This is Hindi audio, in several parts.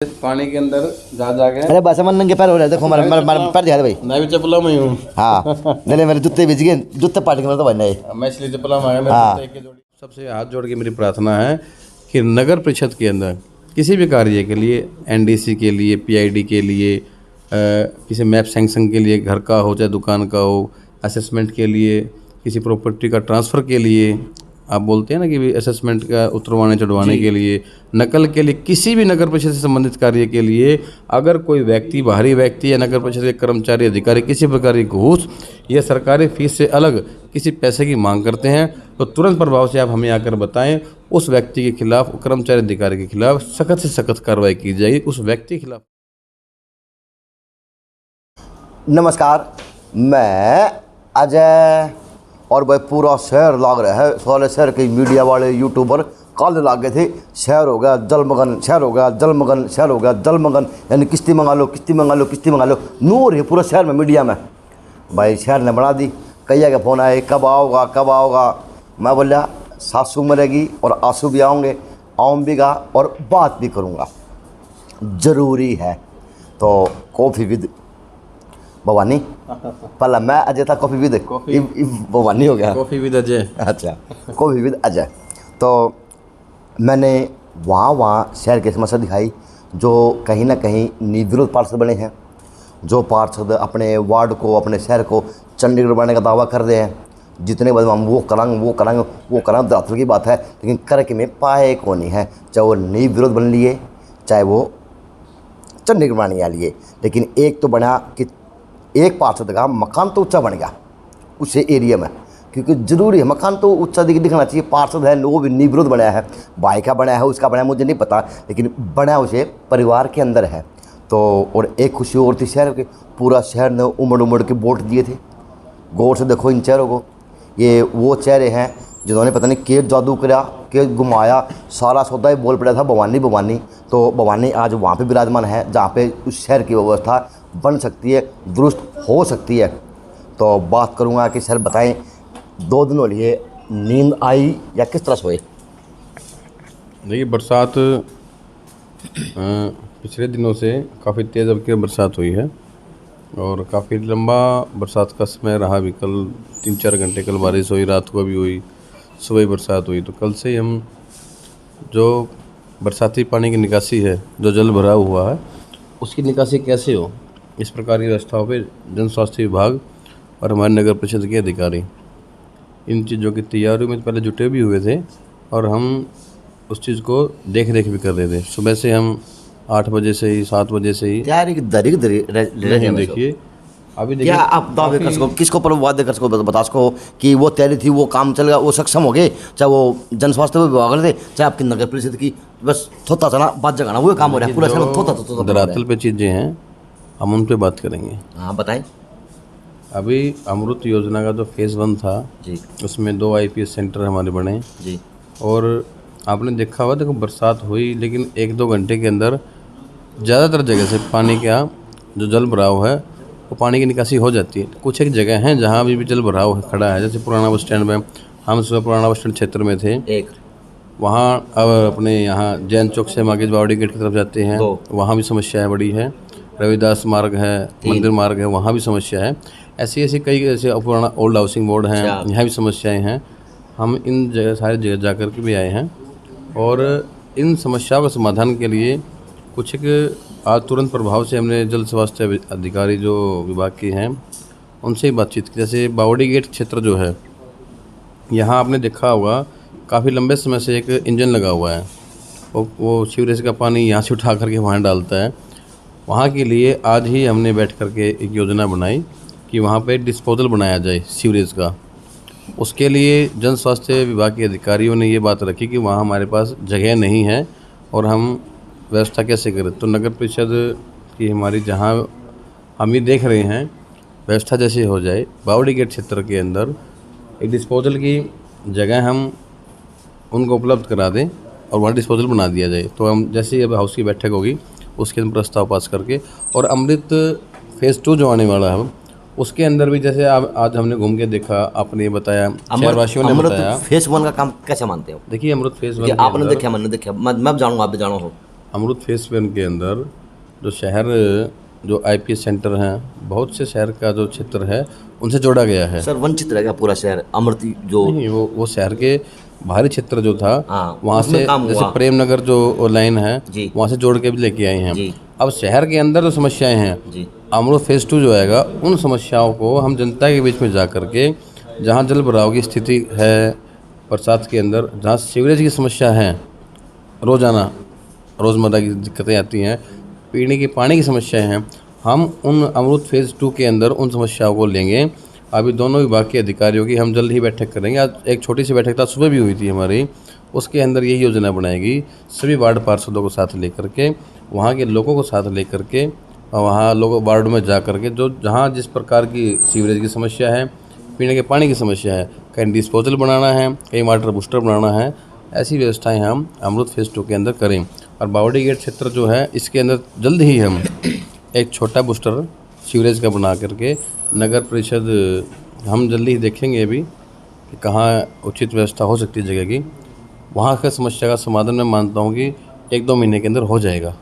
पानी के अंदर जा जाके अरे बस मन नंगे पैर हो रहे, देखो हमारे पैर दिखा दे भाई। मैं भी चप्पलों में हूँ। हाँ नहीं मेरे जूते भीज गए, जूते पाट के तो बनना है। मैं इसलिए चप्पलों में आ गया। हाँ। मेरे जोड़ी सबसे हाथ जोड़ के मेरी प्रार्थना है कि नगर परिषद के अंदर किसी भी कार्य के लिए, एनडीसी के लिए, पीआईडी के लिए, किसी मैप सैंक्शन के लिए, घर का हो चाहे दुकान का हो, असेसमेंट के लिए, किसी प्रॉपर्टी का ट्रांसफ़र के लिए, आप बोलते हैं ना कि असेसमेंट का उतरवाने चढ़वाने के लिए, नकल के लिए, किसी भी नगर परिषद से संबंधित कार्य के लिए अगर कोई व्यक्ति, बाहरी व्यक्ति या नगर परिषद के कर्मचारी, अधिकारी किसी प्रकार की घूस या सरकारी फीस से अलग किसी पैसे की मांग करते हैं तो तुरंत प्रभाव से आप हमें आकर बताएं। उस व्यक्ति के खिलाफ, कर्मचारी अधिकारी के खिलाफ सख्त से सख्त कार्रवाई की जाएगी उस व्यक्ति के खिलाफ। नमस्कार, मैं अजय और भाई पूरा शहर लाग रहा है, सारे शहर के मीडिया वाले यूट्यूबर कल लाग गए थे। शहर हो गया जलमगन, शहर हो गया जलमगन, शहर हो गया जलमगन, यानी किश्ती मंगा लो, किश्ती मंगा लो, किश्ती मंगा लो। नूर है पूरा शहर में मीडिया में। भाई शहर ने बना दी। कैया के फ़ोन आए, कब आओगा कब आओगा। मैं बोलिया सासू मरेगी और आंसू भी आऊँगे, आऊँगा और बात भी करूँगा, ज़रूरी है। तो कॉफ़ी विद भवानी, पहला मैं अजय था, कॉफ़ी विद भवानी हो गया, कॉफ़ी विद अजय। अच्छा, कॉफ़ी विद अजय। तो मैंने वहाँ शहर की समस्या दिखाई जो कहीं ना कहीं निर्विरोध पार्षद बने हैं, जो पार्षद अपने वार्ड को, अपने शहर को चंडीगढ़ बनाने का दावा कर रहे हैं। जितने बदम हम वो करांगे वो करांगे वो करांगे, धरातल की बात है, लेकिन करके में पाए को नहीं है। चाहे वो निर्विरोध बन लिए, चाहे वो चंडीगढ़ बनाने आ लिए, लेकिन एक तो बना कि एक पार्षद का मकान तो ऊंचा बन गया उस एरिया में, क्योंकि ज़रूरी है मकान तो ऊंचा दिखना चाहिए। पार्षद है, वो भी निर्विरोध बनाया है, भाई का बनाया है, उसका बनाया मुझे नहीं पता, लेकिन बनाया उसे परिवार के अंदर है। तो और एक खुशी और थी शहर के, पूरा शहर ने उमड़ उमड़ के वोट दिए थे। गौर से देखो इन चेहरों को, ये वो चेहरे हैं जिन्होंने पता नहीं के जादू करा, के घुमाया, सारा सौदा ही बोल पड़ा था भवानी भवानी। तो भवानी आज वहाँ पे विराजमान है जहाँ पे उस शहर की व्यवस्था बन सकती है, दुरुस्त हो सकती है। तो बात करूँगा कि सर बताएं, 2 दिनों लिए नींद आई या किस तरह सोए? देखिए, बरसात पिछले दिनों से काफ़ी तेज़ अब की बरसात हुई है और काफ़ी लंबा बरसात का समय रहा भी। कल 3-4 घंटे कल बारिश हुई, रात को भी हुई, सुबह बरसात हुई। तो कल से हम जो बरसाती पानी की निकासी है, जो जल भरा हुआ है, उसकी निकासी कैसे हो, इस प्रकार की व्यवस्थाओं पे जन स्वास्थ्य विभाग और हमारे नगर परिषद के अधिकारी इन चीज़ों की तैयारियों में पहले जुटे भी हुए थे और हम उस चीज़ को देख रेख भी कर रहे थे। सुबह से हम 8 बजे से ही, 7 बजे से ही नहीं। देखिए अभी देखिए, क्या आप दावे कर सको, किसको पर वादे कर सको, बता सको कि वो तैयारी थी, वो काम चल गया, वो सक्षम हो गए, चाहे वो जन स्वास्थ्य विभाग थे, चाहे आपकी नगर परिषद की, बस थोता चना बात जगाना, वो काम हो रहा है पूरा शहर थोता धरातल पे चीज़ें हैं, हम उन पे बात करेंगे। हाँ बताएं। अभी अमृत योजना का जो फेज़ 1 था जी, उसमें 2 IPS सेंटर हमारे बने जी, और आपने देखा होगा, देखो बरसात हुई लेकिन 1-2 घंटे के अंदर ज़्यादातर जगह से पानी का जो जल भराव है वो पानी की निकासी हो जाती है। कुछ एक जगह हैं जहाँ अभी भी जल भराव खड़ा है, जैसे पुराना बस स्टैंड में, हम सुबह पुराना बस स्टैंड क्षेत्र में थे, एक वहाँ अब अपने यहाँ जैन चौक से मागे बावड़ी गेट की तरफ जाते हैं, वहाँ भी समस्या है, बड़ी है। रविदास मार्ग है, मंदिर मार्ग है, वहाँ भी समस्या है। ऐसी ऐसी कई ऐसे पुराना ओल्ड हाउसिंग बोर्ड हैं, यहाँ भी समस्याएं हैं। हम इन जगह सारी जगह जा कर के भी आए हैं और इन समस्याओं के समाधान के लिए कुछ एक आज तुरंत प्रभाव से हमने जल स्वास्थ्य अधिकारी जो विभाग के हैं उनसे ही बातचीत की। जैसे बावड़ी गेट क्षेत्र जो है, यहाँ आपने देखा होगा काफ़ी लंबे समय से एक इंजन लगा हुआ है, वो सीवरेज का पानी यहाँ से उठा करके वहाँ डालता है। वहाँ के लिए आज ही हमने बैठ करके एक योजना बनाई कि वहाँ पे डिस्पोजल बनाया जाए सीवरेज का। उसके लिए जन स्वास्थ्य विभाग के अधिकारियों ने ये बात रखी कि वहाँ हमारे पास जगह नहीं है और हम व्यवस्था कैसे करें। तो नगर परिषद की हमारी, जहाँ हम ये देख रहे हैं व्यवस्था जैसे हो जाए, बावड़ी गेट क्षेत्र के अंदर एक डिस्पोजल की जगह हम उनको उपलब्ध करा दें और वहाँ डिस्पोजल बना दिया जाए। तो हम जैसे ही अब हाउस की बैठक होगी उसके अंदर प्रस्ताव पास करके, और अमृत फेज़ 2 जो आने वाला है उसके अंदर भी, जैसे आज हमने घूम के देखा, आपने ये बताया, शहरवासियों ने बताया। फेज़ 1 का काम कैसे मानते हो? देखिए, अमृत फेज़ 1 आपने देखा, मैंने देखा, मैं जानूँगा, आप भी जानो हो। अमृत फेस 1 के अंदर जो शहर जो आईपीएस सेंटर हैं, बहुत से शहर का जो क्षेत्र है उनसे जोड़ा गया है। सर वंचित रहेगा पूरा शहर अमृत जो नहीं, वो शहर के बाहरी क्षेत्र जो था हाँ, वहाँ उसमें से, काम जैसे हुआ। प्रेम नगर जो लाइन है जी। वहाँ से जोड़ के भी लेके आए हैं। जी। अब शहर के अंदर जो समस्याएं हैं, जी अमृत फेज 2 जो आएगा उन समस्याओं को हम जनता के बीच में जा करके, जहाँ जल भराव की स्थिति है बरसात के अंदर, जहाँ सीवरेज की समस्या है, रोज़मर्रा की दिक्कतें आती हैं, पीने के पानी की समस्याएं हैं, हम उन अमृत फेज़ 2 के अंदर उन समस्याओं को लेंगे। अभी दोनों विभाग के अधिकारियों की हम जल्द ही बैठक करेंगे। आज एक छोटी सी बैठक था, सुबह भी हुई थी हमारी, उसके अंदर यही योजना बनाएगी, सभी वार्ड पार्षदों को साथ लेकर के, वहाँ के लोगों को साथ लेकर के, वहाँ लोगों वार्ड में जा करके जो जहाँ जिस प्रकार की सीवरेज की समस्या है, पीने के पानी की समस्या है, कहीं डिस्पोजल बनाना है, कहीं वाटर बूस्टर बनाना है, ऐसी व्यवस्थाएं हम अमृत फेज़ 2 के अंदर करें। और बावड़ी गेट क्षेत्र जो है इसके अंदर जल्द ही हम एक छोटा बूस्टर सीवरेज का बना करके नगर परिषद, हम जल्दी ही देखेंगे अभी कि कहाँ उचित व्यवस्था हो सकती है जगह की, वहाँ का समस्या का समाधान मैं मानता हूँ कि 1-2 महीने के अंदर हो जाएगा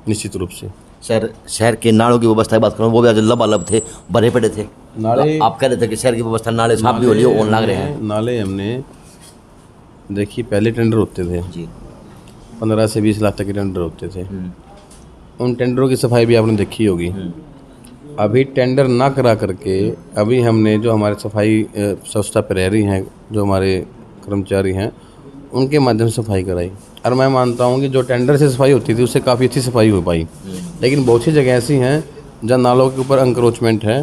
निश्चित रूप से। सर शहर के नालों की व्यवस्था की बात करूँ, वो भी आज लबालब थे, भरे पड़े थे। नाले आप कह रहे थे कि शहर की व्यवस्था नाले साफ भी हो रही है, ऑन लग रहे हैं। नाले हमने देखिए, पहले टेंडर होते थे जी 15 से 20 लाख तक के टेंडर होते थे, उन टेंडरों की सफाई भी आपने देखी होगी। अभी टेंडर ना करा करके अभी हमने जो हमारे सफाई स्वच्छता प्रहरी हैं, जो हमारे कर्मचारी हैं, उनके माध्यम से सफाई कराई। और मैं मानता हूँ कि जो टेंडर से सफाई होती थी उससे काफ़ी अच्छी सफाई हो पाई। लेकिन बहुत सी जगह ऐसी हैं जहाँ नालों के ऊपर अंक्रोचमेंट है,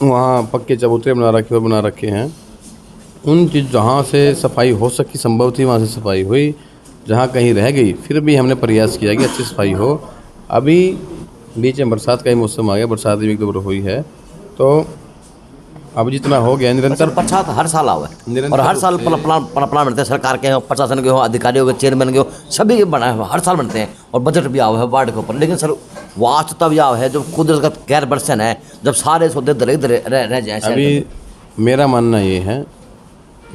वहाँ पक्के चबूतरे बना रखे हैं। उन चीज़ जहाँ से सफाई हो सकी, संभव थी, वहाँ से सफाई हुई। जहाँ कहीं रह गई फिर भी हमने प्रयास किया कि अच्छी सफाई हो। अभी बीच में बरसात का ही मौसम आ गया, बरसात भी 1-2 बार हुई है, तो अब जितना हो गया निरंतर बरसात हर साल आवा है निरंतर और हर रूप साल से- प्लान बनते हैं, सरकार के हो, प्रशासन के हो, अधिकारियों के, चेयरमैन के हो, सभी के बनाए हुए हर साल बनते हैं और बजट भी आवा है वार्ड के ऊपर। लेकिन सर वास्ट तब आवा है जब कुदरत का गैर बरसन है, जब सारे सौदे दरे दरे रह जाए शहर के अभी मेरा मानना ये है,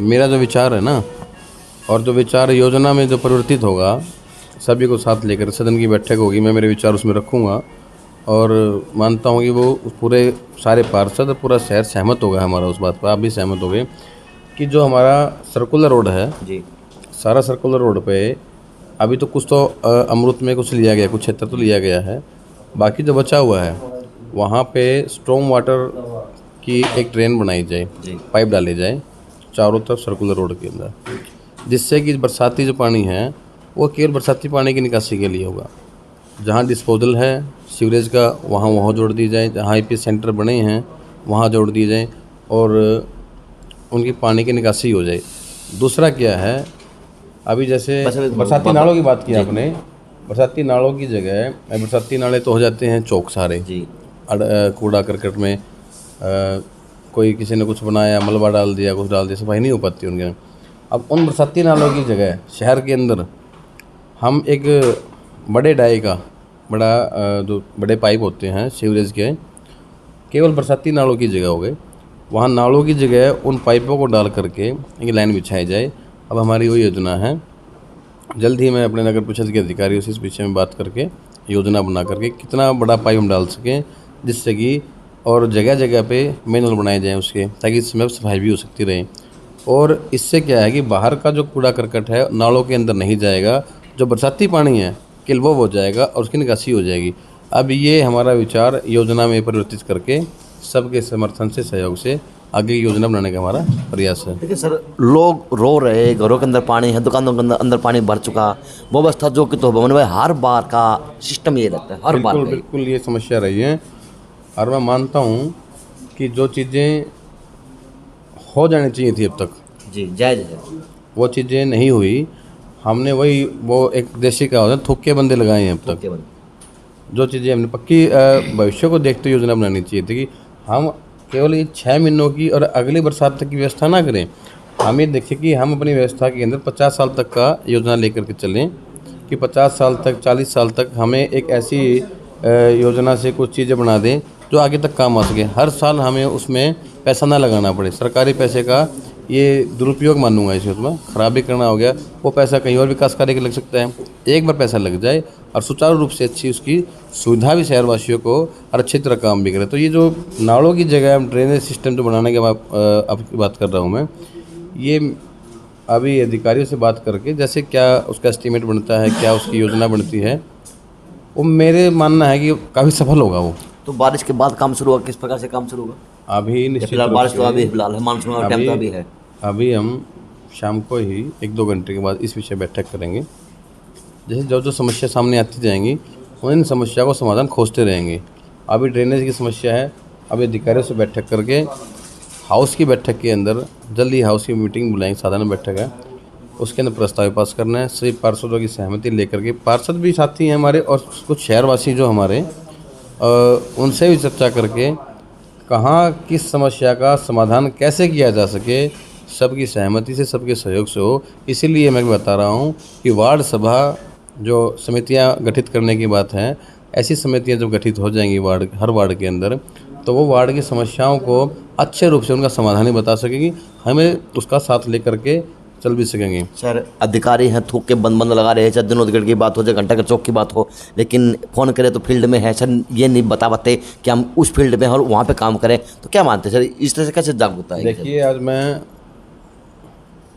मेरा जो विचार है ना, और जो विचार योजना में जो परिवर्तित होगा, सभी को साथ लेकर सदन की बैठक होगी, मैं मेरे विचार उसमें रखूँगा और मानता हूँ कि वो पूरे सारे पार्षद और पूरा शहर सहमत होगा हमारा उस बात पर, आप भी सहमत होंगे कि जो हमारा सर्कुलर रोड है, जी सारा सर्कुलर रोड पे अभी तो कुछ तो अमृत में कुछ लिया गया, कुछ क्षेत्र तो लिया गया है, बाकी जो बचा हुआ है वहाँ पे स्टॉर्म वाटर की एक ड्रेन बनाई जाए, पाइप डाली जाए चारों तरफ सर्कुलर रोड के अंदर, जिससे कि बरसाती जो पानी है वो केवल बरसाती पानी की निकासी के लिए होगा। जहाँ डिस्पोजल है सीवरेज का वहाँ जोड़ दी जाए, जहाँ आईपीएस सेंटर बने हैं वहाँ जोड़ दिए जाए और उनकी पानी की निकासी हो जाए। दूसरा क्या है, अभी जैसे बरसाती नालों की बात की आपने, बरसाती नालों की जगह बरसाती नाले तो हो जाते हैं चौक सारे जी कूड़ा करकट में, कोई किसी ने कुछ बनाया, मलबा डाल दिया, कुछ डाल दिया, सफाई नहीं हो पाती उनके। अब उन बरसाती नालों की जगह शहर के अंदर हम एक बड़े डाई का जो बड़े पाइप होते हैं सीवरेज के, केवल बरसाती नालों की जगह हो गए, वहाँ नालों की जगह उन पाइपों को डाल करके एक लाइन बिछाई जाए। अब हमारी वो योजना है, जल्द ही मैं अपने नगर परिषद के अधिकारियों से इस विषय में बात करके योजना बना करके कितना बड़ा पाइप हम डाल सकें, जिससे कि और जगह जगह पे मैनुअल बनाए जाएं उसके, ताकि इसमें सफाई भी हो सकती रहे। और इससे क्या है कि बाहर का जो कूड़ा करकट है नालों के अंदर नहीं जाएगा, जो बरसाती पानी है केवल वो हो जाएगा और उसकी निकासी हो जाएगी। अब ये हमारा विचार योजना में परिवर्तित करके सबके समर्थन से, सहयोग से आगे की योजना बनाने का हमारा प्रयास है। देखिए सर, लोग रो रहे, घरों के अंदर पानी है, दुकानों के अंदर पानी भर चुका, वो व्यवस्था जो कि तो भवन में हर बार का सिस्टम ये रहता है, हर बार बिल्कुल बिल्कुल ये समस्या रही है। और मैं मानता हूँ कि जो चीज़ें हो जानी चाहिए थी अब तक, जी जायज़ है, वो चीज़ें नहीं हुई। हमने वो एक देशी का होता है, थोके बंदे लगाए हैं अब तक। केवल जो चीज़ें हमने पक्की भविष्य को देखते योजना बनानी चाहिए थी कि हम केवल ये 6 महीनों की और अगली बरसात तक की व्यवस्था ना करें। हम ये देखें कि हम अपनी व्यवस्था के अंदर 50 साल तक का योजना लेकर के चलें कि 50 साल तक, 40 साल तक हमें एक ऐसी योजना से कुछ चीज़ें बना दें जो आगे तक काम आ सके। हर साल हमें उसमें पैसा ना लगाना पड़े, सरकारी पैसे का ये दुरुपयोग मानूंगा इसे, उसमें खराबी करना हो गया। वो पैसा कहीं और विकास कार्य के लग सकता है। एक बार पैसा लग जाए और सुचारू रूप से अच्छी उसकी सुविधा भी शहरवासियों को और अच्छी तरह काम भी करे। तो ये जो नालों की जगह ड्रेनेज सिस्टम जो बनाने के अब की बात कर रहा हूँ मैं, ये अभी अधिकारियों से बात करके जैसे क्या उसका एस्टीमेट बनता है, क्या उसकी योजना बनती है, वो मेरे मानना है कि काफ़ी सफल होगा वो। तो बारिश के बाद काम शुरू होगा, किस प्रकार से काम शुरू होगा? अभी निश्चित फिलहाल रूप बारिश तो से अभी फिलहाल है, मानसून का टाइम तो अभी है। अभी हम शाम को ही 1-2 घंटे के बाद इस विषय बैठक करेंगे। जैसे जो जो समस्या सामने आती जाएंगी उन समस्या को समाधान खोजते रहेंगे। अभी ड्रेनेज की समस्या है, अभी अधिकारियों से बैठक करके हाउस की बैठक के अंदर जल्दी हाउस की मीटिंग बुलाएंगे, साधारण बैठक है, उसके अंदर प्रस्ताव पास करना है। सभी पार्षदों की सहमति लेकर के, पार्षद भी साथी हैं हमारे और कुछ शहरवासी जो हमारे, उनसे भी चर्चा करके कहाँ किस समस्या का समाधान कैसे किया जा सके, सबकी सहमति से, सबके सहयोग से हो। इसीलिए मैं बता रहा हूँ कि वार्ड सभा जो समितियाँ गठित करने की बात है, ऐसी समितियाँ जब गठित हो जाएंगी हर वार्ड के अंदर, तो वो वार्ड की समस्याओं को अच्छे रूप से उनका समाधान ही बता सकेगी, हमें उसका साथ लेकर के चल भी सकेंगे। सर अधिकारी हैं, थूक के बंद लगा रहे हैं, चाहे दिनों की बात हो, चाहे घंटा घर चौक की बात हो, लेकिन फ़ोन करें तो फील्ड में है। सर ये नहीं बता पाते कि हम उस फील्ड में और वहाँ पे काम करें, तो क्या मानते हैं सर, इस तरह से कैसे जागरूकता है? देखिए, आज मैं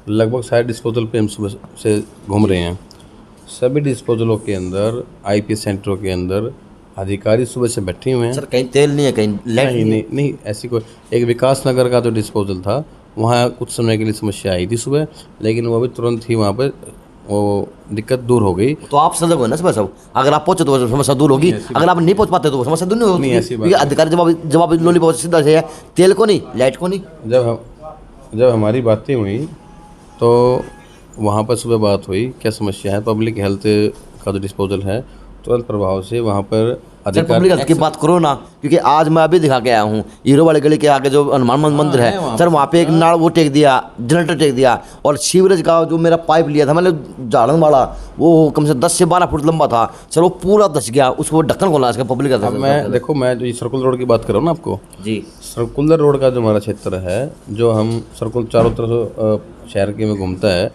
लगभग सारे डिस्पोजल पे हम सुबह से घूम रहे हैं। सभी डिस्पोजलों के अंदर, IPS सेंटरों के अंदर अधिकारी सुबह से बैठे हुए हैं। सर कहीं तेल नहीं है, कहीं लाइट नहीं ऐसी कोई। एक विकास नगर का जो डिस्पोजल था, वहाँ कुछ समय के लिए समस्या आई थी सुबह, लेकिन वो भी तुरंत ही वहाँ पर वो दिक्कत दूर हो गई। तो आप सजग हो ना सुबह सब, अगर आप पहुँचे तो समस्या दूर होगी, अगर आप नहीं पहुँच पाते तो वो समस्या दूर नहीं होगी। ऐसी बात अधिकारी जवाब लोली सीधा से है, तेल को नहीं, लाइट को नहीं। जब हमारी बातें हुई तो वहाँ पर सुबह बात हुई, क्या समस्या है, पब्लिक हेल्थ का जो डिस्पोजल है, तुरंत प्रभाव से वहाँ पर सर पब्लिक हेल्थ की बात करो ना, क्योंकि आज मैं अभी दिखा के आया हूँ हीरो वाले गली के आगे जो हनुमान मंदिर है, सर वहाँ पे एक नाड़ वो टेक दिया, जनरेटर टेक दिया, और सीवरेज का जो मेरा पाइप लिया था मैंने झाड़न वाला, वो कम से 10 से 12 फुट लंबा था सर, वो पूरा धस गया, उसको ढक्कन खोलना इसका पब्लिक हेल्थ। मैं देखो, मैं जो सर्कुलर रोड की बात कर रहा हूँ ना आपको जी, सर्कुलर रोड का जो हमारा क्षेत्र है, जो हम सर्कुलर चारों तरफ शहर के में घूमता है,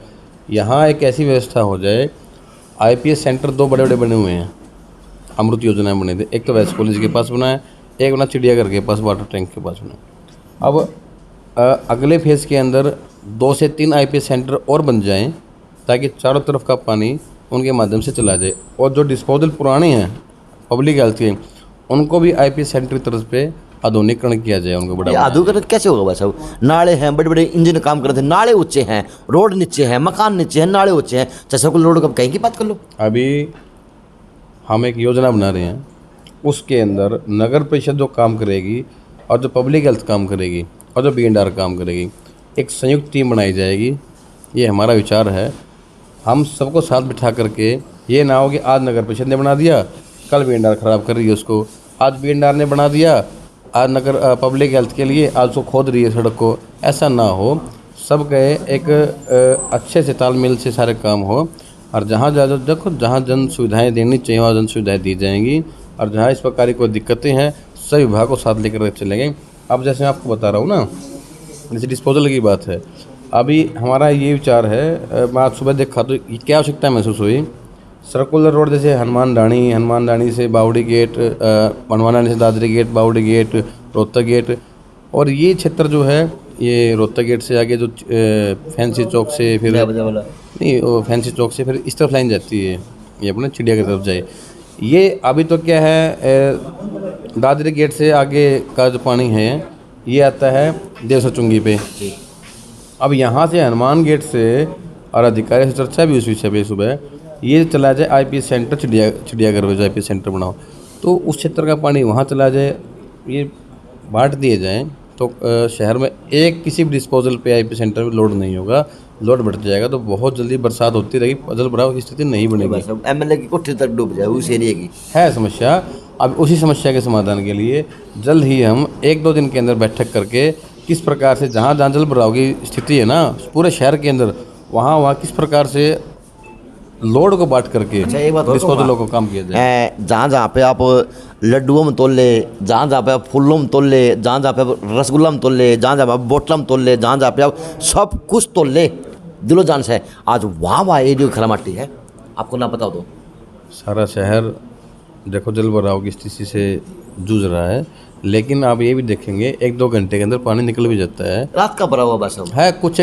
यहाँ एक ऐसी व्यवस्था हो जाए। IPS सेंटर 2 बड़े बने हुए हैं, अमृत योजनाएं बने थे। एक तो वैस कॉलेज के पास बना है, एक बना चिड़ियाघर के पास, वाटर टैंक के पास बना। अब अगले फेज़ के अंदर 2 से 3 IPS सेंटर और बन जाएं, ताकि चारों तरफ का पानी उनके माध्यम से चला जाए। और जो डिस्पोजल पुराने हैं पब्लिक हेल्थ के, उनको भी IPS सेंटर की तरफ पे आधुनिकीकरण किया जाए, उनको बड़ा। आधुनिकीकरण कैसे होगा भाई साहब? नाले हैं, बड़े बड़े इंजन काम कर रहे थे, नाले ऊंचे हैं, रोड नीचे हैं, मकान नीचे हैं, नाले ऊंचे हैं। चाहे सर्कुलर रोड का कहीं की बात कर लो। अभी हम एक योजना बना रहे हैं, उसके अंदर नगर परिषद जो काम करेगी और जो पब्लिक हेल्थ काम करेगी और जो BNR काम करेगी, एक संयुक्त टीम बनाई जाएगी। ये हमारा विचार है। हम सबको साथ बिठा करके, ये ना हो कि आज नगर परिषद ने बना दिया, कल BNR ख़राब कर रही है उसको, आज BNR ने बना दिया, आज नगर पब्लिक हेल्थ के लिए आज उसको खोद रही है सड़क को। ऐसा ना हो, सब गए एक अच्छे से तालमेल से सारे काम हो, और जहाँ देखो जहाँ जन सुविधाएँ देनी चाहिए वहाँ जन सुविधाएँ दी जाएंगी, और जहाँ इस प्रकार की कोई दिक्कतें हैं सभी विभाग को साथ लेकर चलेंगे। अब जैसे मैं आपको बता रहा हूँ ना, जैसे डिस्पोजल की बात है, अभी हमारा ये विचार है, मैं आज सुबह देखा तो क्या आवश्यकता महसूस हुई, सर्कुलर रोड जैसे हनुमान डाणी से बावड़ी गेट, हनुमान डाणी से दादरी गेट, बावड़ी गेट, रोहतक गेट, और ये क्षेत्र जो है, ये रोहतक गेट से आगे जो फैंसी चौक से फिर नहीं, वो फैंसी चौक से फिर इस तरफ लाइन जाती है, ये अपने चिड़िया की तरफ जाए। ये अभी तो क्या है, दादरी गेट से आगे का जो पानी है ये आता है देवसर चुंगी पे। अब यहाँ से हनुमान गेट से, और अधिकारी से चर्चा भी उस विषय पे सुबह, ये चला जाए IPS सेंटर चिड़ियाघर में, जो IPS सेंटर बनाओ, तो उस क्षेत्र का पानी वहाँ चला जाए, ये बांट दिए जाएँ, तो शहर में एक किसी भी डिस्पोजल पे IPS सेंटर में लोड नहीं होगा, लोड बढ़ जाएगा तो बहुत जल्दी बरसात होती रहेगी, जल भराव की स्थिति नहीं बनेगी। MLA की कोठी तक डूब जाए उस एरिया की है समस्या। अब उसी समस्या के समाधान के लिए जल्द ही हम 1-2 दिन के अंदर बैठक करके, किस प्रकार से जहाँ जल भराव की स्थिति है ना पूरे शहर के अंदर, वहाँ किस प्रकार से लोड को बांट करके अच्छा, एक बात और डिस्पोजलों को काम किया जाए। जहाँ जहाँ पे आप लड्डुओं में तोल ले, जहाँ जहाँ पे आप फूलों में तोल ले, जहाँ जहाँ पे आप रसगुल्ला में तोल ले, जहाँ जहाँ पे आप बोतला में तोल ले, जहाँ जहाँ पे आप सब कुछ तोल ले दिलो जान से, आज वहाँ एरिया खरा माटी है, आपको ना पता हो तो। सारा शहर देखो जल भराव की स्थिति से जूझ रहा है, लेकिन आप ये भी देखेंगे 1-2 घंटे के अंदर पानी निकल भी जाता है। रात का भरा हुआ बस अब है कुछ,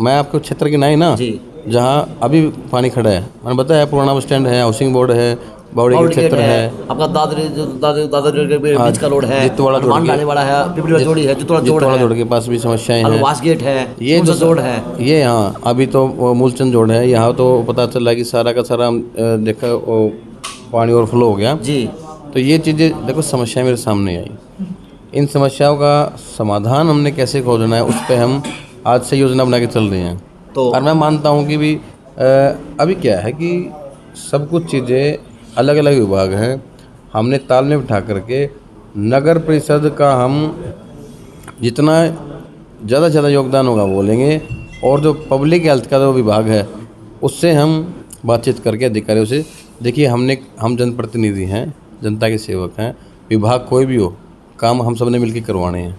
मैं आपको क्षेत्र की नहीं ना जी, जहाँ अभी पानी खड़ा है, मैंने बताया पुराना बस स्टैंड है, हाउसिंग बोर्ड है, बावड़ी के क्षेत्र है, आपका दादरी के बीच का रोड है, जितवाड़ा जोड़ हनुमान डाले वाला है, पिपरी जोड़ी है, जितवाड़ा जोड़ जितवाड़ा है, जोड़ के पास भी समस्याएं हैं, अलवास गेट है, ये जो जोड़ है, ये हाँ अभी तो वो मूलचंद जोड़ है, यहाँ तो पता चल रहा है कि सारा का सारा देखा वो पानी ओवरफ्लो हो गया जी। तो ये चीज़ें देखो समस्याएं मेरे सामने आई। इन समस्याओं का समाधान हमने कैसे खोजना है उस पर हम आज से योजना बना के चल रहे हैं। तो और मैं मानता हूँ कि भी अभी क्या है कि सब कुछ चीज़ें अलग अलग विभाग हैं, हमने ताल में बिठा करके नगर परिषद का हम जितना ज़्यादा से ज़्यादा योगदान होगा बोलेंगे, और जो पब्लिक हेल्थ का जो विभाग है उससे हम बातचीत करके अधिकारियों से, देखिए हम जनप्रतिनिधि हैं, जनता के सेवक हैं, विभाग कोई भी हो काम हम सब ने मिलकर करवाने हैं।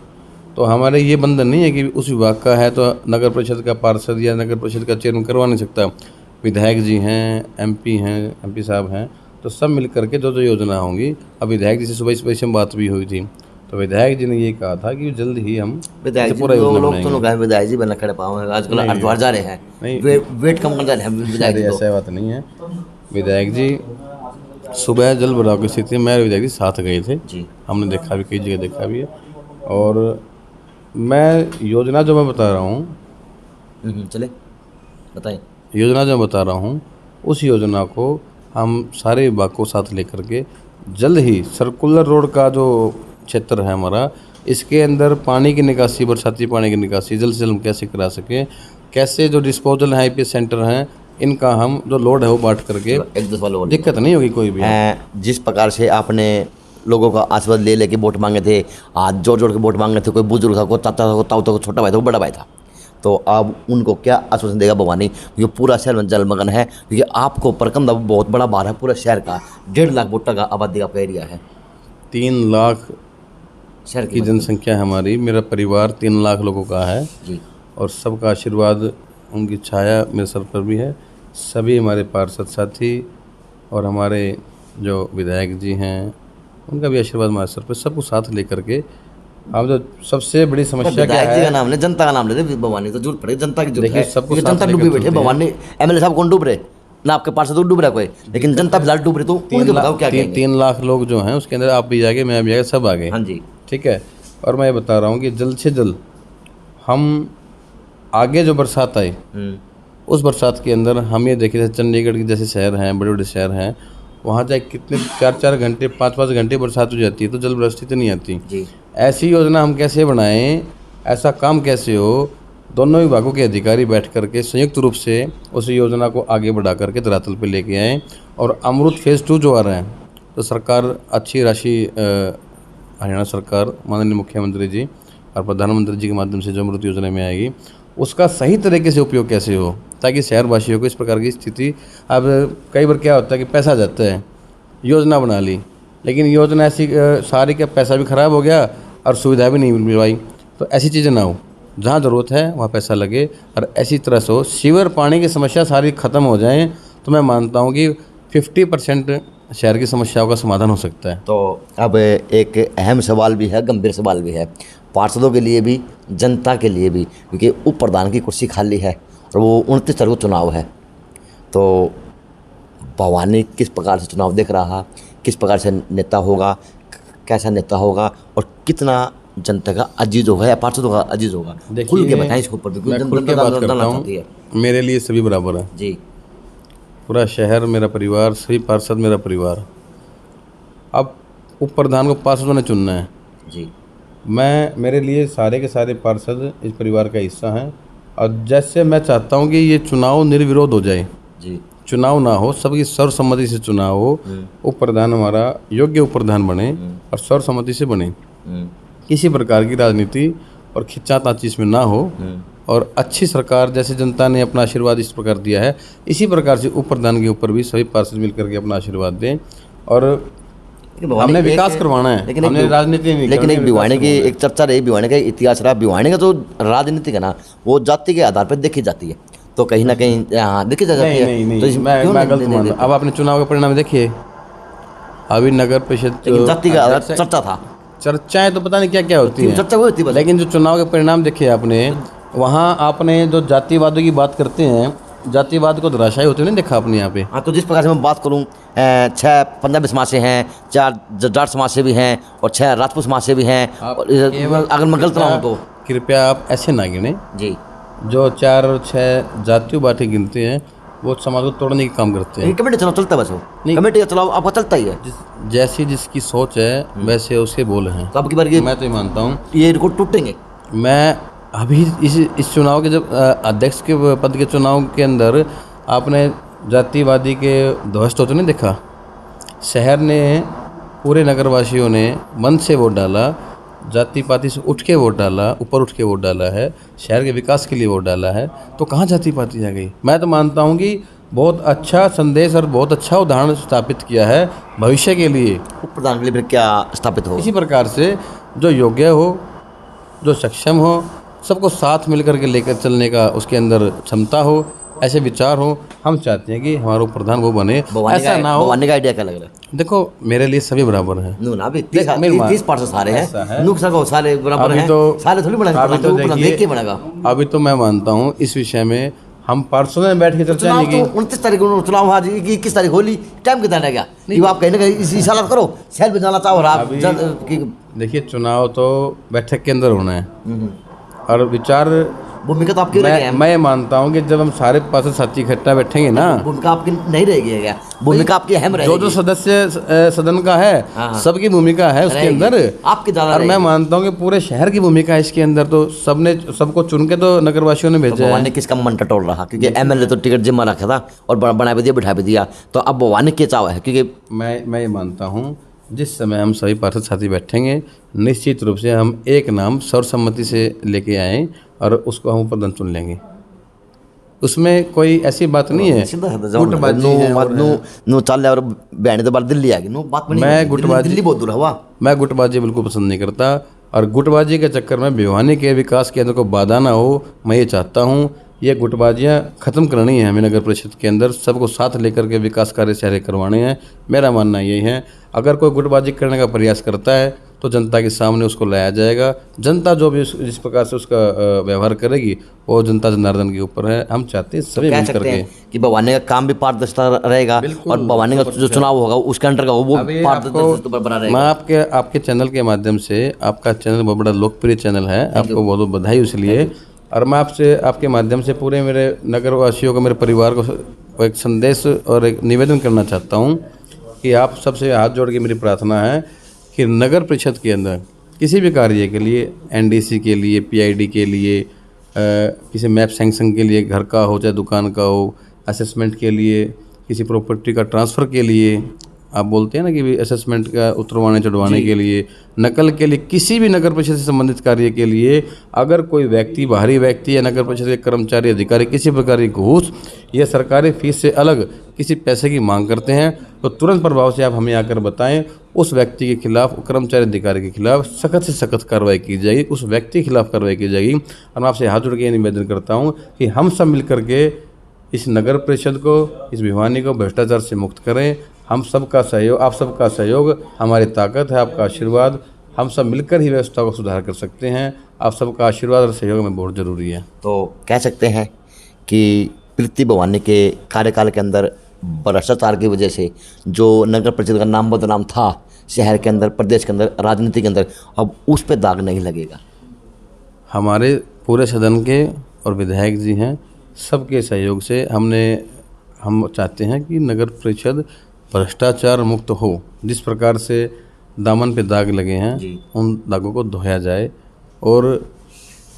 तो हमारे ये बंधन नहीं है कि उस विभाग का है तो नगर परिषद का पार्षद या नगर परिषद का चेयरमैन करवा नहीं सकता। विधायक जी हैं, एमपी साहब हैं, तो सब मिल करके जो जो योजना होंगी, अब विधायक जी से सुबह इस वजह बात भी हुई थी, तो विधायक जी ने ये कहा था कि जल्द ही हम विधायक पूरा योजना लोग बनाएंगे। तो लोग विधायक जी बना खड़े पाओ आजकल हरिद्वार जा रहे हैं, वेट कम कर जा रहे हैं विधायक जी। ऐसा बात नहीं है, विधायक जी सुबह जल भराव की स्थिति में विधायक जी साथ गए थे जी, हमने देखा भी, कई जगह देखा भी है। और मैं योजना जो मैं बता रहा हूँ, चले बताएं, योजना जो बता रहा हूँ उस योजना को हम सारे विभाग को साथ लेकर के जल्द ही सर्कुलर रोड का जो क्षेत्र है हमारा, इसके अंदर पानी की निकासी, बरसाती पानी की निकासी जल्द से जल्द हम कैसे करा सकें, कैसे जो डिस्पोजल है IP सेंटर हैं इनका हम जो लोड है वो बांट करके, एक दो सवाल और दिक्कत नहीं होगी कोई भी। जिस प्रकार से आपने लोगों का आशीर्वाद ले लेके वोट मांगे थे, हाथ जोड़ जोड़ के वोट मांगे थे, कोई बुजुर्ग था, कोई चाचा था, कोई ताऊ था, कोई छोटा भाई था, कोई बड़ा भाई था, तो अब उनको क्या आश्वासन देगा भवानी, क्योंकि पूरा शहर में जलमग्न है, क्योंकि आपको परकम बहुत बड़ा बार है, पूरा शहर का 1.5 लाख वोटर का आबादी का एरिया है, 3 लाख शहर की जनसंख्या है हमारी, मेरा परिवार 3 लाख लोगों का है जी, और सबका आशीर्वाद, उनकी छाया मेरे सर पर भी है। सभी हमारे पार्षद साथी और हमारे जो विधायक जी हैं उनका भी आशीर्वाद हमारे सर पर, सबको साथ लेकर के हम जो सबसे बड़ी समस्या क्या है, का नाम ले, जनता का नाम लेते भवानी, तो जरूरत पड़ेगी जनता की जरूरत देखिए, है, सबको क्योंकि साथ जनता लेकर डूबी बैठे, चलते हैं। भवानी MLA साहब कौन डूब रहे ना, आपके पार्षद तो डूब रहा कोई, लेकिन जनता फिलहाल डूब रही, तो उनके बताओ क्या कहेंगे। 3 लाख लोग जो हैं उसके अंदर आप भी जाके, मैं भी जाके, सब आ गए। हाँ जी, ठीक है, और मैं ये बता रहा हूँ कि जल्द से जल्द हम आगे जो बरसात आए उस बरसात के अंदर हम ये देखें, जैसे चंडीगढ़ के जैसे शहर हैं, बड़े बड़े शहर हैं, वहाँ जाए कितने 4-4 घंटे 5-5 घंटे बरसात हो जाती है तो जल वृष्टि तो नहीं आती जी। ऐसी योजना हम कैसे बनाएं, ऐसा काम कैसे हो, दोनों विभागों के अधिकारी बैठ करके संयुक्त रूप से उस योजना को आगे बढ़ा करके धरातल पे लेके आएँ। और अमृत फेज़ 2 जो आ रहा है तो सरकार अच्छी राशि, हरियाणा सरकार माननीय मुख्यमंत्री जी और प्रधानमंत्री जी के माध्यम से जो अमृत योजना में आएगी उसका सही तरीके से उपयोग कैसे हो, ताकि शहरवासियों को इस प्रकार की स्थिति, अब कई बार क्या होता है कि पैसा जाता है, योजना बना ली लेकिन योजना ऐसी सारी का पैसा भी ख़राब हो गया और सुविधा भी नहीं मिल पाई। तो ऐसी चीज़ें ना हो, जहाँ ज़रूरत है वहाँ पैसा लगे और ऐसी तरह से हो, सीवर पानी की समस्या सारी ख़त्म हो जाए तो मैं मानता हूँ कि 50% शहर की समस्याओं का समाधान हो सकता है। तो अब एक अहम सवाल भी है, गंभीर सवाल भी है, पार्षदों के लिए भी, जनता के लिए भी, क्योंकि उप प्रधान की कुर्सी खाली है और वो 29 तारीख को चुनाव है। तो भवानी किस प्रकार से चुनाव देख रहा, किस प्रकार से नेता होगा, कैसा नेता होगा और कितना जनता का अजीज होगा या पार्षदों का अजीज होगा, खुल के बताएं इसके ऊपर भी, मैं खुल के बात करता हूँ, मेरे लिए सभी बराबर है जी, पूरा शहर मेरा परिवार, सभी पार्षद मेरा परिवार। अब उप प्रधान को पार्षदों ने चुनना है जी, मेरे लिए सारे के सारे पार्षद इस परिवार का हिस्सा हैं और जैसे मैं चाहता हूँ कि ये चुनाव निर्विरोध हो जाए जी, चुनाव ना हो, सबकी सर्वसम्मति से चुनाव हो, उप प्रधान हमारा योग्य उप प्रधान बने और सर्वसम्मति से बने, किसी प्रकार की राजनीति और खिंचातांची इसमें ना हो, और अच्छी सरकार जैसे जनता ने अपना आशीर्वाद इस प्रकार दिया है, इसी प्रकार से उप प्रधान के ऊपर भी सभी पार्षद मिलकर के अपना आशीर्वाद दें। और हमने विकास करवाना है, हमने राजनीति नहीं। लेकिन एक भिवानी की एक चर्चा रही, भिवानी का इतिहास रहा, भिवानी का जो राजनीति है ना वो जाति के आधार पर देखी जाती है, तो कहीं ना कहीं यहाँ देखी जाती है। नहीं, तो मैं गलत मानता हूँ। अब आपने चुनाव के परिणाम देखिए, अभी नगर परिषद जाति का आधार चर्चा था, चर्चाएं तो पता नहीं क्या क्या होती है, चर्चा हुई थी बस। लेकिन जो चुनाव के परिणाम देखे आपने, वहाँ आपने जो जातिवाद की बात करते हैं, जातिवाद को धराशायी होते हुए नहीं देखा आपने यहाँ पे। हाँ, तो जिस प्रकार से मैं बात करूँ 6-15 समाज से हैं, 4 जाट समाज से भी हैं और 6 राजपूत समाज से भी हैं, और अगर मैं गलत रहा हूँ तो कृपया आप ऐसे ना गिने। जी, जो 4 और 6 जातियों बातें गिनते हैं वो समाज को तोड़ने का काम करते हैं। कमेटी चलाओ चलता है बस, वो कमेटी का चलाओ आपका चलता ही है। जैसी जिसकी सोच है वैसे उसके बोल हैं। तो आपकी बार मैं तो ये मानता हूँ ये रिकॉर्ड टूटेंगे। मैं अभी इस चुनाव के जब अध्यक्ष के पद के चुनाव के अंदर आपने जातिवादी के ध्वस्त होते नहीं देखा। शहर ने, पूरे नगरवासियों ने मन से वोट डाला, जाति पाति से उठ के वोट डाला, ऊपर उठ के वोट डाला है, शहर के विकास के लिए वोट डाला है, तो कहाँ जाति पाति आ गई। मैं तो मानता हूँ कि बहुत अच्छा संदेश और बहुत अच्छा उदाहरण स्थापित किया है भविष्य के लिए। उप प्रधान के लिए फिर क्या स्थापित हो? इसी प्रकार से जो योग्य हो, जो सक्षम हो, सबको साथ मिलकर के लेकर चलने का उसके अंदर क्षमता हो, ऐसे विचार हो। हम चाहते हैं कि हमारा प्रधान वो बने, ऐसा ना हो। भवानी का आइडिया क्या लग रहा है? देखो मेरे लिए सभी बराबर हैं। नो ना, अभी 30 पार्षद सारे हैं, नुकसान को सारे बराबर हैं, सारे थोड़ी बना देख के बनेगा। अभी तो मैं मानता हूँ इस विषय में हम पार्षदों में बैठ के चर्चा नहीं की। 29 तारीख को चुनाव, आज 21 तारीख होली, टाइम कितना रह गया? नहीं, आप कहीं ना कहीं इस साल करो, शहर में जाना चाहो आप। देखिए चुनाव तो बैठक के अंदर होना है और विचार भूमिका तो आपकी मैं मानता हूँ कि जब हम सारे पार्षद साथी इकट्ठा बैठेंगे ना, भूमिका आपकी नहीं रहेगी क्या? भूमिका आपकी अहम रहेगी। जो सदस्य सदन का है सबकी भूमिका है उसके अंदर आपकी ज़्यादा। और मैं मानता हूँ कि पूरे शहर की भूमिका है इसके अंदर। तो सबको चुन के तो नगरवासियों ने भेजा है। भवानी किसका मन टटोल रहा, क्योंकि एमएलए तो टिकट जिम्मा रखा था और बना भी दिया, बिठा भी दिया, तो अब भवानी के चाव है। क्योंकि मैं ये मानता हूँ जिस समय हम सभी पार्षद साथी बैठेंगे, निश्चित रूप से हम एक नाम सर्वसम्मति से लेके आए और उसको हम प्रधान चुन लेंगे। उसमें कोई ऐसी बात नहीं है मैं गुटबाजी बिल्कुल पसंद नहीं करता और गुटबाजी के चक्कर में भिवानी के विकास के अंदर कोई बाधा ना हो, मैं ये चाहता हूँ। ये गुटबाजियाँ ख़त्म करनी है हमें नगर परिषद के अंदर, सबको साथ लेकर के विकास कार्य सारे करवाने हैं। मेरा मानना यही है, अगर कोई गुटबाजी करने का प्रयास करता है तो जनता के सामने उसको लाया जाएगा। जनता जो भी जिस प्रकार से उसका व्यवहार करेगी वो जनता जनार्दन के ऊपर है। हम चाहते हैं सभी मिल करके कि भवानी का काम भी पारदर्शिता रहेगा और भवानी का जो चुनाव होगा उसके अंडर का वो पारदर्शिता बना रहेगा। मैं आपके चैनल के माध्यम से, आपका चैनल बहुत बड़ा लोकप्रिय चैनल है, आपको बहुत बहुत बधाई इसलिए। और मैं आपके माध्यम से पूरे मेरे नगरवासियों को, मेरे परिवार को एक संदेश और एक निवेदन करना चाहता हूँ कि आप सबसे हाथ जोड़ के मेरी प्रार्थना है कि नगर परिषद के अंदर किसी भी कार्य के लिए, एनडीसी के लिए, पीआईडी के लिए, किसी मैप सैंक्शन के लिए, घर का हो चाहे दुकान का हो, असेसमेंट के लिए, किसी प्रॉपर्टी का ट्रांसफ़र के लिए, आप बोलते हैं ना कि असेसमेंट का उतरवाने चढ़वाने के लिए, नकल के लिए, किसी भी नगर परिषद से संबंधित कार्य के लिए अगर कोई व्यक्ति, बाहरी व्यक्ति या नगर परिषद के कर्मचारी, अधिकारी किसी प्रकार की घूस या सरकारी फीस से अलग किसी पैसे की मांग करते हैं तो तुरंत प्रभाव से आप हमें आकर बताएं। उस व्यक्ति के खिलाफ, कर्मचारी अधिकारी के खिलाफ सख्त से सख्त कार्रवाई की जाएगी, उस व्यक्ति के खिलाफ कार्रवाई की जाएगी। और मैं आपसे हाथ जोड़ के निवेदन करता हूँ कि हम सब मिल करके इस नगर परिषद को, इस भिवानी को भ्रष्टाचार से मुक्त करें। हम सबका सहयोग, आप सबका सहयोग हमारी ताकत है, आपका आशीर्वाद, हम सब मिलकर ही व्यवस्था को सुधार कर सकते हैं। आप सबका आशीर्वाद और सहयोग में बहुत ज़रूरी है। तो कह सकते हैं कि प्रीति भवानी के कार्यकाल के अंदर भ्रष्टाचार की वजह से जो नगर परिषद का नाम बदनाम था शहर के अंदर, प्रदेश के अंदर, राजनीति के अंदर, अब उस पर दाग नहीं लगेगा। हमारे पूरे सदन के और विधायक जी हैं, सबके सहयोग से हम चाहते हैं कि नगर परिषद भ्रष्टाचार मुक्त हो। जिस प्रकार से दामन पे दाग लगे हैं उन दागों को धोया जाए और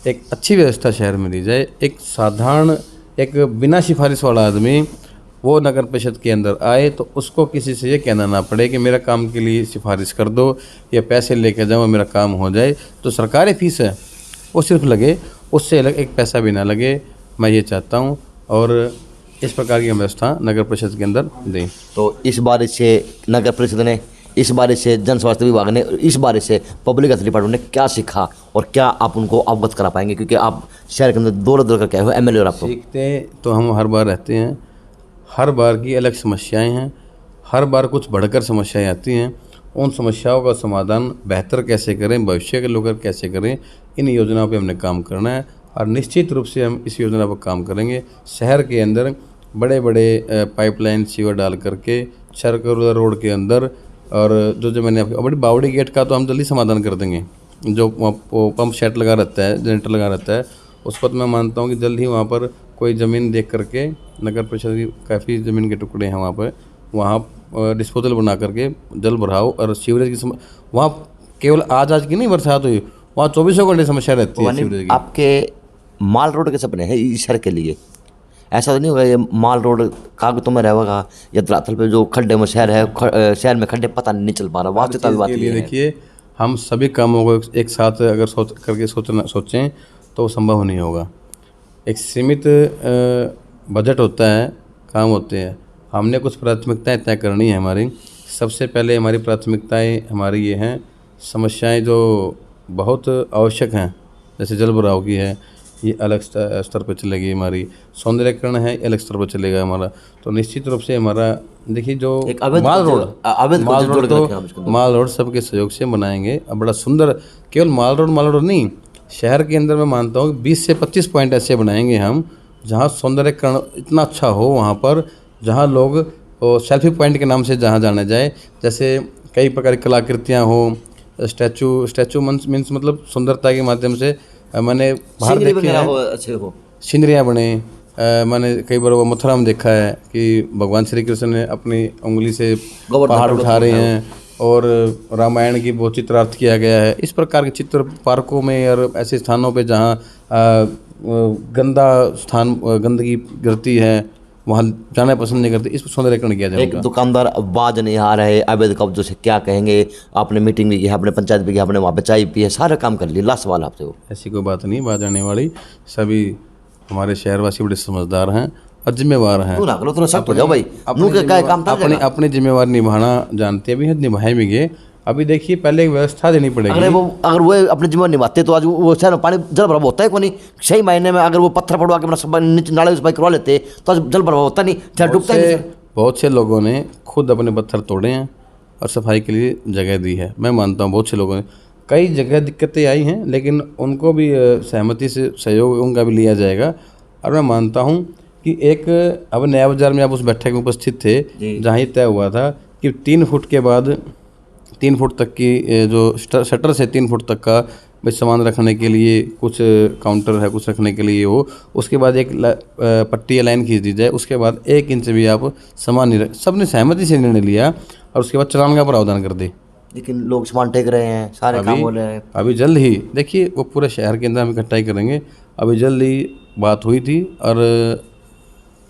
एक अच्छी व्यवस्था शहर में दी जाए। एक साधारण, एक बिना सिफारिश वाला आदमी वो नगर परिषद के अंदर आए तो उसको किसी से ये कहना ना पड़े कि मेरा काम के लिए सिफारिश कर दो या पैसे लेके जाओ मेरा काम हो जाए। तो सरकारी फीस है वो सिर्फ लगे, उससे अलग एक पैसा भी ना लगे, मैं ये चाहता हूँ। और इस प्रकार की व्यवस्था नगर परिषद के अंदर दें। तो इस बारे से नगर परिषद ने, इस बारे से जन स्वास्थ्य विभाग ने, इस बारे से पब्लिक हेल्थ डिपार्टमेंट ने क्या सीखा और क्या आप उनको अवगत करा पाएंगे, क्योंकि आप शहर के अंदर दौड़ दौड़ कर क्या हो एमएलए और आपको सीखते तो हम हर बार रहते हैं, हर बार की अलग समस्याएं हैं, हर बार कुछ बढ़कर समस्याएं आती हैं। उन समस्याओं का समाधान बेहतर कैसे करें, भविष्य के लोग कैसे करें, इन योजनाओं पे हमने काम करना है और निश्चित रूप से हम इस योजना पर काम करेंगे। शहर के अंदर बड़े बड़े पाइपलाइन सीवर डाल करके सर्कुलर रोड के अंदर, और जो मैंने बड़ी बावड़ी गेट का तो हम जल्दी समाधान कर देंगे। जो पंप सेट लगा रहता है, जनरेटर लगा रहता है, उसको तो मैं मानता हूँ कि जल्द ही वहाँ पर कोई ज़मीन देख करके, नगर परिषद की काफ़ी ज़मीन के टुकड़े हैं वहाँ डिस्पोजल बना करके जल भराव और सीवरेज की वहाँ केवल आज की नहीं बरसात हुई, वहाँ 24 घंटे समस्या रहती है सीवरेज की। आपके माल रोड के सपने हैं इस शहर के लिए? ऐसा तो नहीं होगा ये माल रोड कागजों में रहेगा या धरातल पे जो खड्डे में शहर है, शहर में खड्डे पता नहीं चल पा रहा? वास्तविकता बात ये है। देखिए, हम सभी कामों को एक साथ अगर सोचें तो वो संभव नहीं होगा। एक सीमित बजट होता है, काम होते हैं, हमने कुछ प्राथमिकताएं तय करनी है हमारी। सबसे पहले हमारी प्राथमिकताएं हमारी ये हैं, समस्याएं जो बहुत आवश्यक हैं, जैसे जल भराव की है, ये अलग स्तर पर चलेगी हमारी। सौंदर्यीकरण है, अलग स्तर पर चलेगा हमारा। तो निश्चित रूप से हमारा देखिए जो माल रोड सबके सहयोग से बनाएंगे। अब बड़ा सुंदर, केवल माल रोड नहीं, शहर के अंदर मैं मानता हूँ 20 से 25 पॉइंट ऐसे बनाएंगे हम जहाँ सौंदर्यीकरण इतना अच्छा हो, वहाँ पर जहाँ लोग सेल्फी पॉइंट के नाम से जहाँ जाना जाए। जैसे कई प्रकार की कलाकृतियाँ हो, स्टैचू मीन्स मतलब सुंदरता के माध्यम से मैंने बाहर देखे हैं, सीनरियाँ बने। मैंने कई बार वो मथुरा में देखा है कि भगवान श्री कृष्ण ने अपनी उंगली से पहाड़ उठा रहे हैं और रामायण की वो चित्रार्थ किया गया है। इस प्रकार के चित्र पार्कों में और ऐसे स्थानों पे जहाँ गंदगी गिरती है वहाँ जाना पसंद नहीं करते, इस पर सौंदर्यीकरण किया जाएगा। एक दुकानदार बाज नहीं आ रहे, अवैध कब्जों से क्या कहेंगे? आपने मीटिंग भी की है, अपने पंचायत भी की, आपने वहाँ पे चाय पी है, सारा काम कर लिया, लास्ट सवाल आपसे वो। ऐसी कोई बात नहीं बाज आने वाली। सभी हमारे शहरवासी बड़े समझदार हैं और जिम्मेवार हैं। अपनी जिम्मेवारी निभाना जानते भी हैं, निभाए भी गए। अभी देखिए, पहले एक व्यवस्था देनी पड़ेगी। अगर वो अपनी जिम्मेवारी निभाते तो आज वो शहर में पानी जल भराव होता है कोई नहीं? 6 महीने में अगर वो पत्थर पड़वा के अपना नाले सफाई करवा लेते तो आज जल भराव होता नहीं, शहर डूबता नहीं। बहुत से लोगों ने खुद अपने पत्थर तोड़े हैं और सफाई के लिए जगह दी है। मैं मानता हूँ बहुत से लोगों ने, कई जगह दिक्कतें आई हैं, लेकिन उनको भी सहमति से सहयोग उनका भी लिया जाएगा। और मैं मानता हूँ कि एक अब नया बाजार में आप उस बैठक में उपस्थित थे जहाँ ये तय हुआ था कि 3 फुट के बाद 3 फुट तक की जो शटर से 3 फुट तक का सामान रखने के लिए कुछ काउंटर है, कुछ रखने के लिए हो, उसके बाद एक पट्टी या लाइन खींच दी जाए, उसके बाद 1 इंच भी आप सामान नहीं रख। सबने सहमति से निर्णय लिया और उसके बाद चालान का प्रावधान कर दे। लेकिन लोग सामान टेक रहे हैं, सारे काम हो रहे हैं। अभी जल्द ही देखिए, वो पूरे शहर के अंदर हम इकट्ठाई करेंगे। अभी जल्द ही बात हुई थी और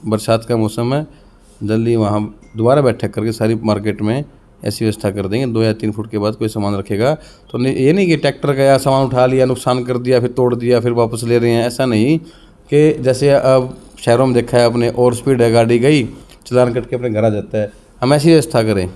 बरसात का मौसम है, जल्दी वहाँ दोबारा बैठक करके सारी मार्केट में ऐसी व्यवस्था कर देंगे। 2 या 3 फुट के बाद कोई सामान रखेगा तो ये नहीं कि ट्रैक्टर गया, सामान उठा लिया, नुकसान कर दिया, फिर तोड़ दिया, फिर वापस ले रहे हैं। ऐसा नहीं कि जैसे अब शहरों में देखा है, अपने ओवर स्पीड है, गाड़ी गई, चालान कट के अपने घर आ जाता है। हम ऐसी व्यवस्था करें,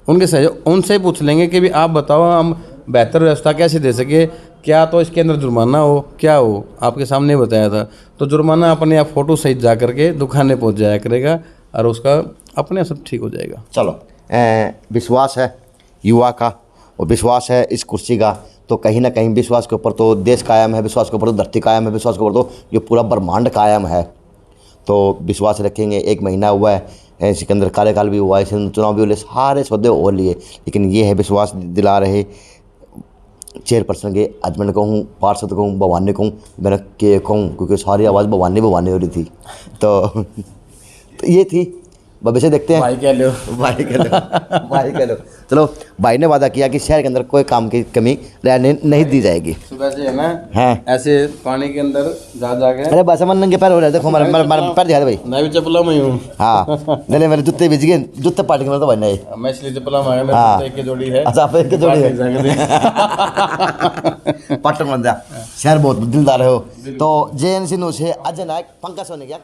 उनके सहयोग उनसे पूछ लेंगे कि भी आप बताओ हम बेहतर व्यवस्था कैसे दे सके, क्या तो इसके अंदर जुर्माना हो, क्या हो, आपके सामने बताया था। तो जुर्माना अपने आप फ़ोटो सहित जा करके दुकान पहुँच जाया करेगा और उसका अपने आप सब ठीक हो जाएगा। चलो, विश्वास है युवा का और विश्वास है इस कुर्सी का, तो कहीं ना कहीं विश्वास के ऊपर तो देश कायम है, विश्वास के ऊपर तो धरती कायम है, विश्वास के ऊपर तो ये पूरा ब्रह्मांड कायम है। तो विश्वास रखेंगे। 1 महीना हुआ है, सिकंदर कार्यकाल भी हुआ है, चुनाव भी हुए, सारे सौदे हो लिए, लेकिन ये है विश्वास दिला रहे चेयरपर्सन के। आज मैंने कहूँ, पार्षद कहूँ, भवानी कहूँ, मैंने के कहूँ, क्योंकि सारी आवाज़ भवानी हो रही थी। तो ये थी। भविष्य देखते हैं। भाई कह लो। चलो, भाई ने वादा किया कि शहर के अंदर कोई काम की कमी रहने नहीं दी जाएगी। सुबह से है ना, हाँ, ऐसे पानी के अंदर जा के अरे बस मन नंगे पैर हो रहे, देखो हमारे पैर दिखा दे भाई। मैं भी चप्पला में हूँ। हाँ, नहीं मेरे जूते भिज गए, जूते पार्टी में तो भाई नहीं, मैं इसलिए चप्पला में आया। मेरे एक जोड़ी है। अच्छा, आप एक जोड़ी है। पट बन जा। शहर बहुत दिलदार हो तो जेएनसी नो से अजय नायक पंकज सोने क्या